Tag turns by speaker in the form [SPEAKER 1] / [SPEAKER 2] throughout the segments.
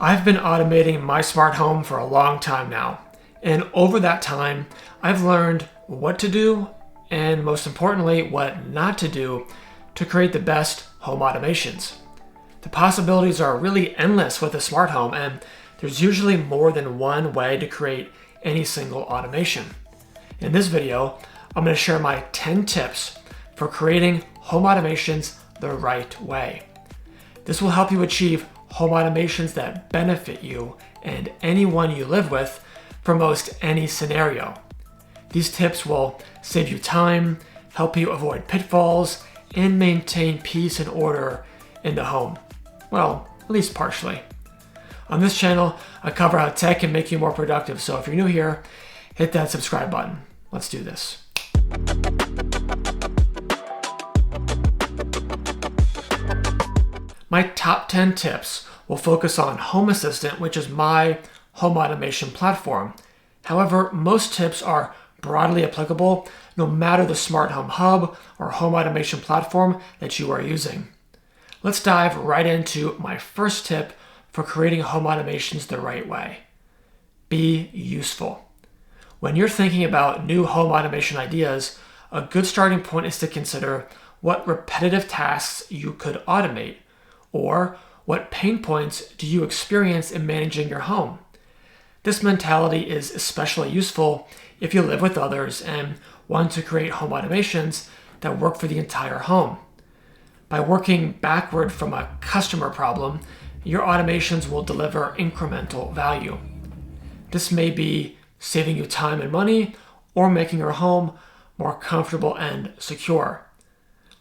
[SPEAKER 1] I've been automating my smart home for a long time now, and over that time, I've learned what to do and most importantly, what not to do to create the best home automations. The possibilities are really endless with a smart home, and there's usually more than one way to create any single automation. In this video, I'm going to share my 10 tips for creating home automations the right way. This will help you achieve home automations that benefit you and anyone you live with for most any scenario. These tips will save you time, help you avoid pitfalls, and maintain peace and order in the home. Well, at least partially. On this channel, I cover how tech can make you more productive, so if you're new here, hit that subscribe button. Let's do this. My top 10 tips will focus on Home Assistant, which is my home automation platform. However, most tips are broadly applicable no matter the smart home hub or home automation platform that you are using. Let's dive right into my first tip for creating home automations the right way. Be useful. When you're thinking about new home automation ideas, a good starting point is to consider what repetitive tasks you could automate, or what pain points do you experience in managing your home. This mentality is especially useful if you live with others and want to create home automations that work for the entire home. By working backward from a customer problem, your automations will deliver incremental value. This may be saving you time and money or making your home more comfortable and secure.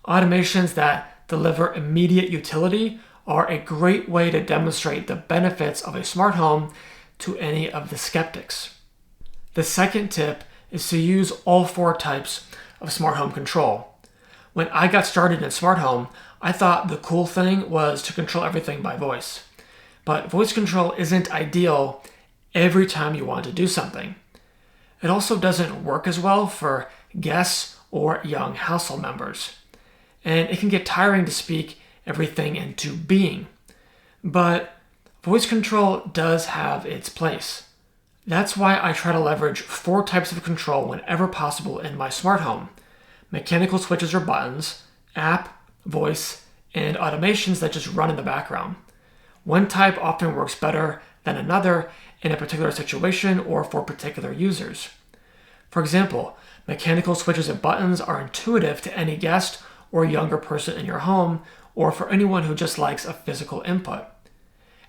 [SPEAKER 1] Automations that deliver immediate utility are a great way to demonstrate the benefits of a smart home to any of the skeptics. The second tip is to use all 4 types of smart home control. When I got started in smart home, I thought the cool thing was to control everything by voice. But voice control isn't ideal every time you want to do something. It also doesn't work as well for guests or young household members. And it can get tiring to speak everything into being. But voice control does have its place. That's why I try to leverage 4 types of control whenever possible in my smart home: mechanical switches or buttons, app, voice, and automations that just run in the background. One type often works better than another in a particular situation or for particular users. For example, mechanical switches and buttons are intuitive to any guest or younger person in your home, or for anyone who just likes a physical input.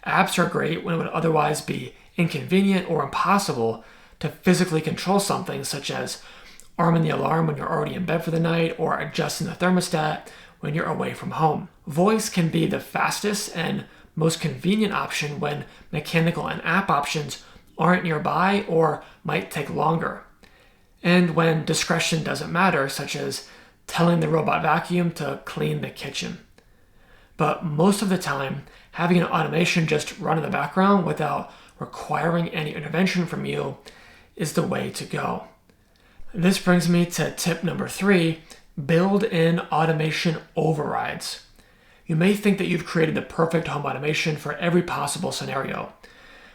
[SPEAKER 1] Apps are great when it would otherwise be inconvenient or impossible to physically control something, such as arming the alarm when you're already in bed for the night or adjusting the thermostat when you're away from home. Voice can be the fastest and most convenient option when mechanical and app options aren't nearby or might take longer. And when discretion doesn't matter, such as telling the robot vacuum to clean the kitchen. But most of the time, having an automation just run in the background without requiring any intervention from you is the way to go. This brings me to tip number 3, build in automation overrides. You may think that you've created the perfect home automation for every possible scenario,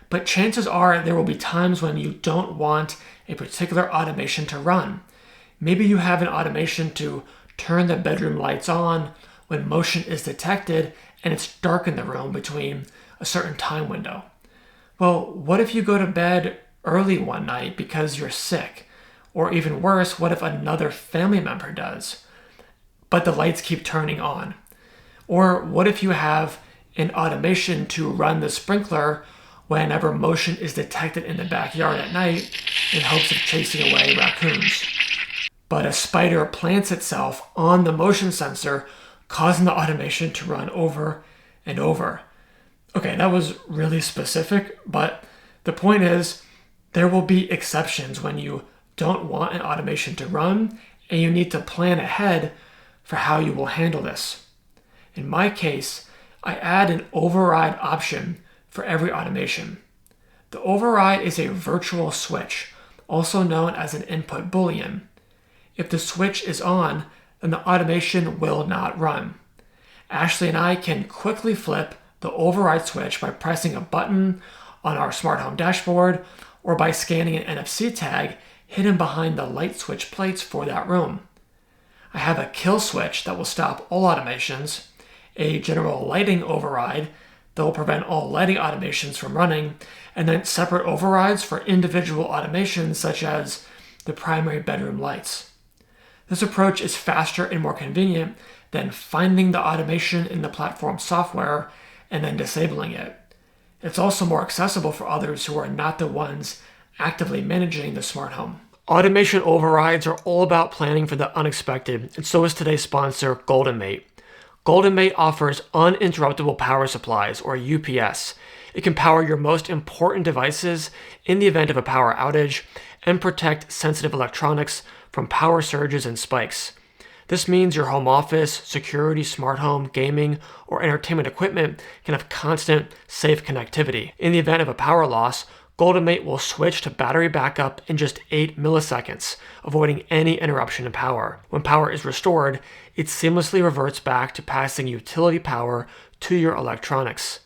[SPEAKER 1] but chances are there will be times when you don't want a particular automation to run. Maybe you have an automation to turn the bedroom lights on when motion is detected and it's dark in the room between a certain time window. Well, what if you go to bed early one night because you're sick? Or even worse, what if another family member does, but the lights keep turning on? Or what if you have an automation to run the sprinkler whenever motion is detected in the backyard at night in hopes of chasing away raccoons? But a spider plants itself on the motion sensor, causing the automation to run over and over. Okay, that was really specific, but the point is there will be exceptions when you don't want an automation to run and you need to plan ahead for how you will handle this. In my case, I add an override option for every automation. The override is a virtual switch, also known as an input boolean. If the switch is on, then the automation will not run. Ashley and I can quickly flip the override switch by pressing a button on our smart home dashboard or by scanning an NFC tag hidden behind the light switch plates for that room. I have a kill switch that will stop all automations, a general lighting override that will prevent all lighting automations from running, and then separate overrides for individual automations such as the primary bedroom lights. This approach is faster and more convenient than finding the automation in the platform software and then disabling it. It's also more accessible for others who are not the ones actively managing the smart home. Automation overrides are all about planning for the unexpected, and so is today's sponsor, GoldenMate. GoldenMate offers uninterruptible power supplies, or UPS. It can power your most important devices in the event of a power outage and protect sensitive electronics from power surges and spikes. This means your home office, security, smart home, gaming, or entertainment equipment can have constant, safe connectivity. In the event of a power loss, GoldenMate will switch to battery backup in just 8 milliseconds, avoiding any interruption in power. When power is restored, it seamlessly reverts back to passing utility power to your electronics.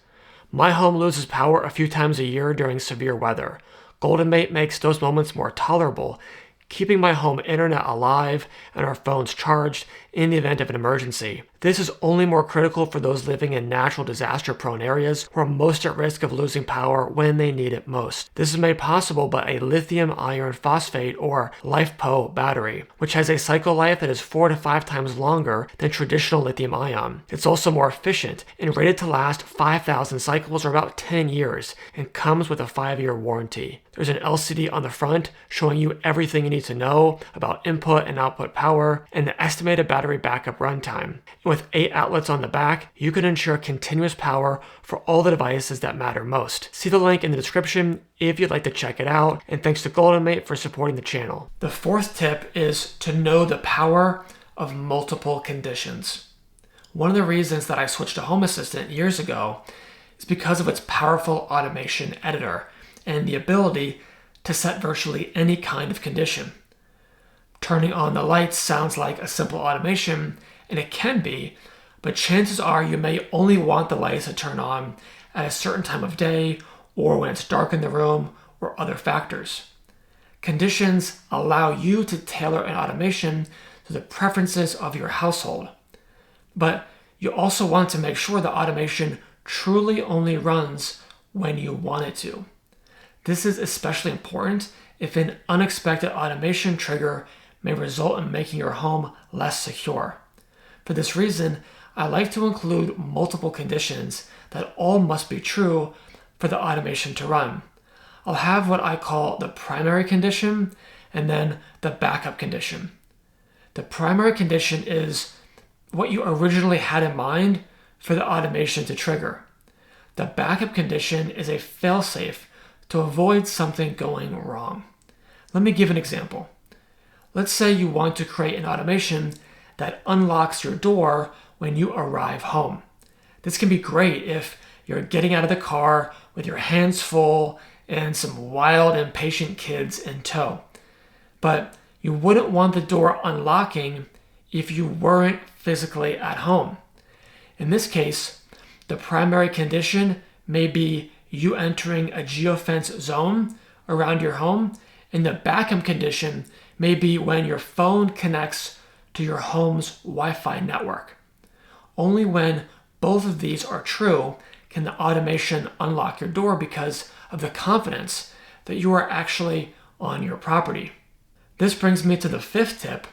[SPEAKER 1] My home loses power a few times a year during severe weather. GoldenMate makes those moments more tolerable, keeping my home internet alive and our phones charged in the event of an emergency. This is only more critical for those living in natural disaster-prone areas who are most at risk of losing power when they need it most. This is made possible by a lithium iron phosphate or LiFePO battery, which has a cycle life that is 4 to 5 times longer than traditional lithium ion. It's also more efficient and rated to last 5,000 cycles or about 10 years and comes with a 5-year warranty. There's an LCD on the front showing you everything you need to know about input and output power and the estimated battery backup runtime. With 8 outlets on the back, you can ensure continuous power for all the devices that matter most. See the link in the description if you'd like to check it out, and thanks to GoldenMate for supporting the channel. The fourth tip is to know the power of multiple conditions. One of the reasons that I switched to Home Assistant years ago is because of its powerful automation editor and the ability to set virtually any kind of condition. Turning on the lights sounds like a simple automation, and it can be, but chances are you may only want the lights to turn on at a certain time of day or when it's dark in the room or other factors. Conditions allow you to tailor an automation to the preferences of your household, but you also want to make sure the automation truly only runs when you want it to. This is especially important if an unexpected automation trigger may result in making your home less secure. For this reason, I like to include multiple conditions that all must be true for the automation to run. I'll have what I call the primary condition and then the backup condition. The primary condition is what you originally had in mind for the automation to trigger. The backup condition is a failsafe to avoid something going wrong. Let me give an example. Let's say you want to create an automation that unlocks your door when you arrive home. This can be great if you're getting out of the car with your hands full and some wild, impatient kids in tow. But you wouldn't want the door unlocking if you weren't physically at home. In this case, the primary condition may be you entering a geofence zone around your home, and the backup condition may be when your phone connects to your home's Wi-Fi network. Only when both of these are true can the automation unlock your door because of the confidence that you are actually on your property. This brings me to the fifth tip,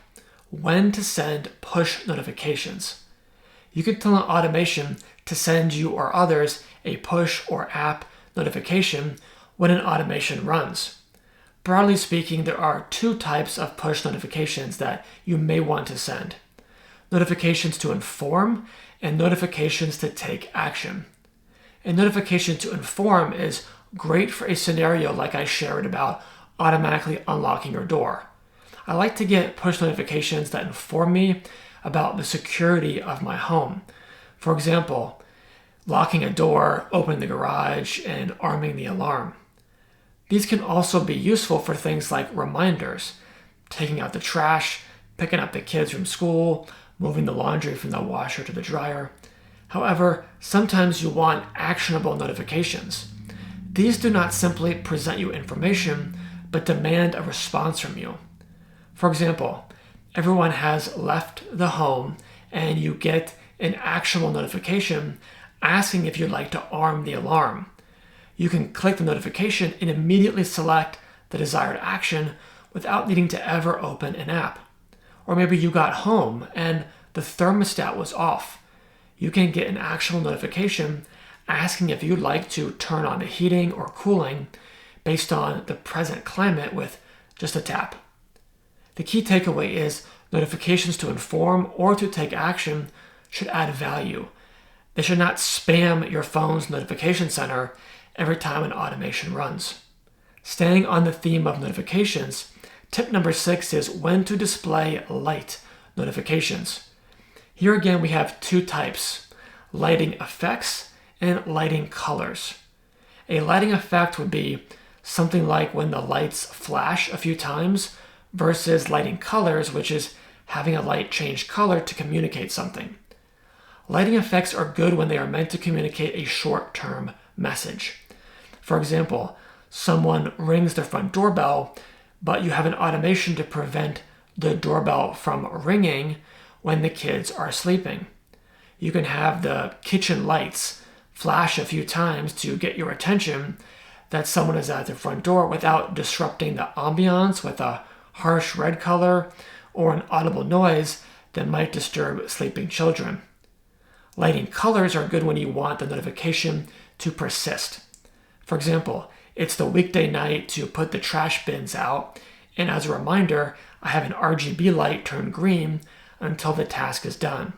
[SPEAKER 1] when to send push notifications. You can tell an automation to send you or others a push or app notification when an automation runs. Broadly speaking, there are 2 types of push notifications that you may want to send: notifications to inform and notifications to take action. A notification to inform is great for a scenario like I shared about automatically unlocking your door. I like to get push notifications that inform me about the security of my home. For example, locking a door, opening the garage, and arming the alarm. These can also be useful for things like reminders, taking out the trash, picking up the kids from school, moving the laundry from the washer to the dryer. However, sometimes you want actionable notifications. These do not simply present you information, but demand a response from you. For example, everyone has left the home and you get an actionable notification asking if you'd like to arm the alarm. You can click the notification and immediately select the desired action without needing to ever open an app. Or maybe you got home and the thermostat was off. You can get an actual notification asking if you'd like to turn on the heating or cooling based on the present climate with just a tap. The key takeaway is notifications to inform or to take action should add value. They should not spam your phone's notification center every time an automation runs. Staying on the theme of notifications, tip number 6 is when to display light notifications. Here again we have two types, lighting effects and lighting colors. A lighting effect would be something like when the lights flash a few times versus lighting colors, which is having a light change color to communicate something. Lighting effects are good when they are meant to communicate a short-term message. For example, someone rings their front doorbell, but you have an automation to prevent the doorbell from ringing when the kids are sleeping. You can have the kitchen lights flash a few times to get your attention that someone is at the front door without disrupting the ambiance with a harsh red color or an audible noise that might disturb sleeping children. Lighting colors are good when you want the notification to persist. For example, it's the weekday night to put the trash bins out, and as a reminder, I have an RGB light turn green until the task is done.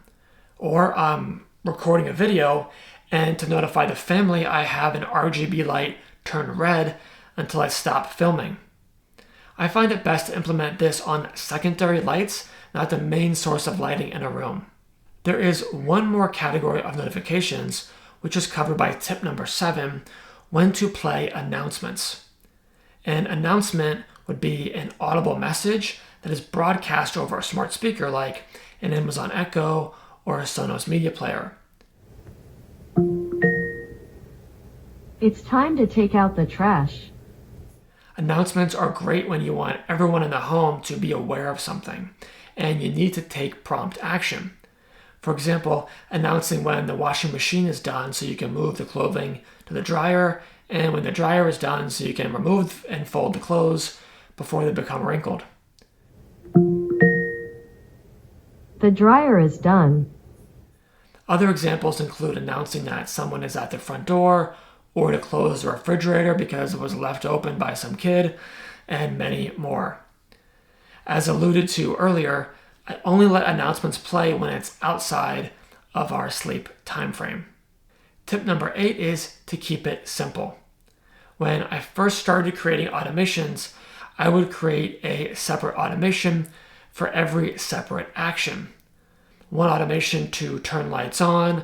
[SPEAKER 1] Or I'm recording a video, and to notify the family, I have an RGB light turn red until I stop filming. I find it best to implement this on secondary lights, not the main source of lighting in a room. There is one more category of notifications, which is covered by tip number 7, when to play announcements. An announcement would be an audible message that is broadcast over a smart speaker like an Amazon Echo or a Sonos media player.
[SPEAKER 2] It's time to take out the trash.
[SPEAKER 1] Announcements are great when you want everyone in the home to be aware of something, and you need to take prompt action. For example, announcing when the washing machine is done so you can move the clothing to the dryer, and when the dryer is done so you can remove and fold the clothes before they become wrinkled.
[SPEAKER 2] The dryer is done.
[SPEAKER 1] Other examples include announcing that someone is at the front door, or to close the refrigerator because it was left open by some kid, and many more. As alluded to earlier, I only let announcements play when it's outside of our sleep time frame. Tip number 8 is to keep it simple. When I first started creating automations, I would create a separate automation for every separate action. One automation to turn lights on,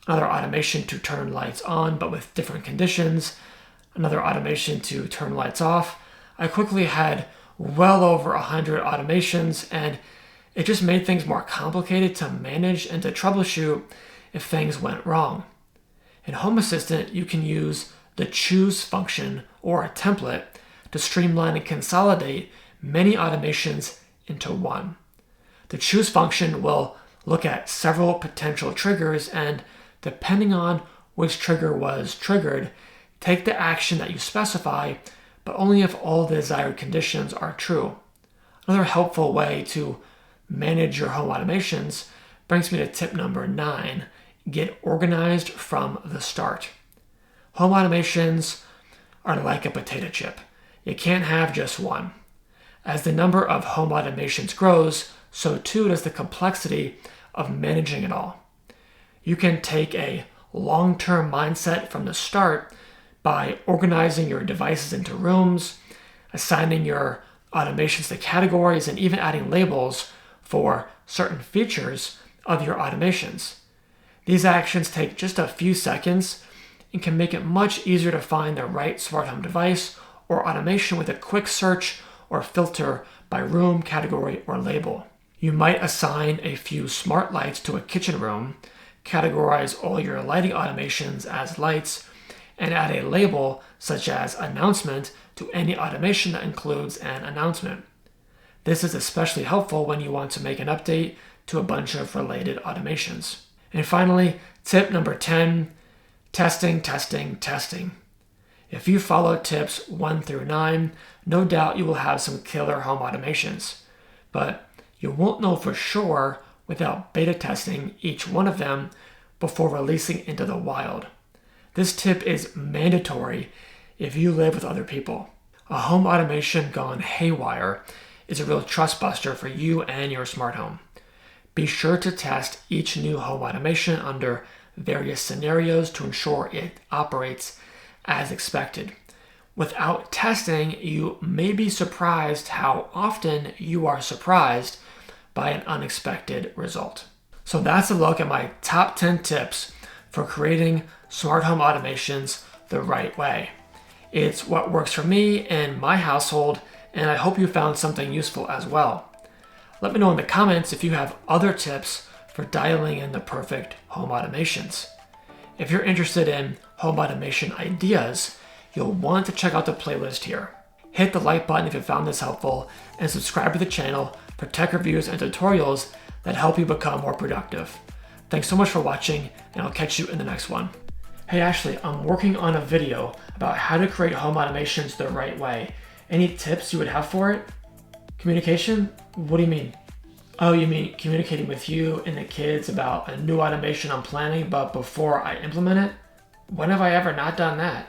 [SPEAKER 1] another automation to turn lights on but with different conditions, another automation to turn lights off. I quickly had well over 100 automations, and it just made things more complicated to manage and to troubleshoot if things went wrong. In Home Assistant, you can use the choose function or a template to streamline and consolidate many automations into one. The choose function will look at several potential triggers and, depending on which trigger was triggered, take the action that you specify, but only if all the desired conditions are true. Another helpful way to manage your home automations brings me to tip number 9, get organized from the start. Home automations are like a potato chip. You can't have just one. As the number of home automations grows, so too does the complexity of managing it all. You can take a long-term mindset from the start by organizing your devices into rooms, assigning your automations to categories, and even adding labels for certain features of your automations. These actions take just a few seconds and can make it much easier to find the right smart home device or automation with a quick search or filter by room, category, or label. You might assign a few smart lights to a kitchen room, categorize all your lighting automations as lights, and add a label such as announcement to any automation that includes an announcement. This is especially helpful when you want to make an update to a bunch of related automations. And finally, tip number 10, testing, testing, testing. If you follow tips 1 through 9, no doubt you will have some killer home automations, but you won't know for sure without beta testing each one of them before releasing into the wild. This tip is mandatory if you live with other people. A home automation gone haywire is a real trust buster for you and your smart home. Be sure to test each new home automation under various scenarios to ensure it operates as expected. Without testing, you may be surprised how often you are surprised by an unexpected result. So that's a look at my top 10 tips for creating smart home automations the right way. It's what works for me and my household, and I hope you found something useful as well. Let me know in the comments if you have other tips for dialing in the perfect home automations. If you're interested in home automation ideas, you'll want to check out the playlist here. Hit the like button if you found this helpful, and subscribe to the channel for tech reviews and tutorials that help you become more productive. Thanks so much for watching, and I'll catch you in the next one. Hey Ashley, I'm working on a video about how to create home automations the right way. Any tips you would have for it? Communication? What do you mean? Oh, you mean communicating with you and the kids about a new automation I'm planning, but before I implement it? When have I ever not done that?